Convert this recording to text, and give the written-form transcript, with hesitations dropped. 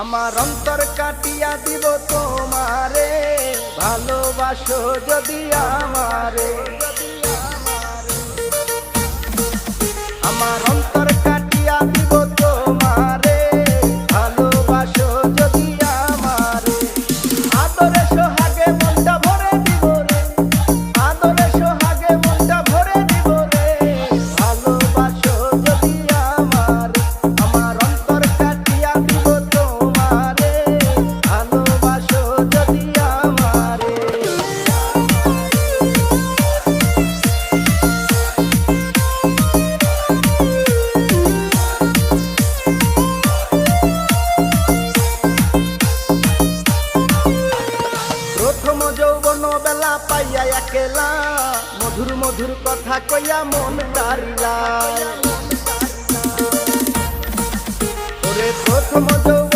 আমার অন্তর কাটিয়া দিব তোমারে, ভালোবাসো যদি আমারে। আমার অন্তর কাটিয়া দিব তোমারে, ভালোবাসো যদি আমারে। আদরে সোহাগে মনটা ভরে দিব রে, আদরে সোহাগে মনটা ভরে দিব রে, ভালোবাসো যদি আমারে। আমার অন্তর কাটিয়া দিব তোমারে, ভালোবাসো যদি আমারে। প্রথম যৌবন বেলা পাইয়া একেলা, মধুর মধুর কথা কইয়া মন তারিলা। ওরে প্রথম যৌবন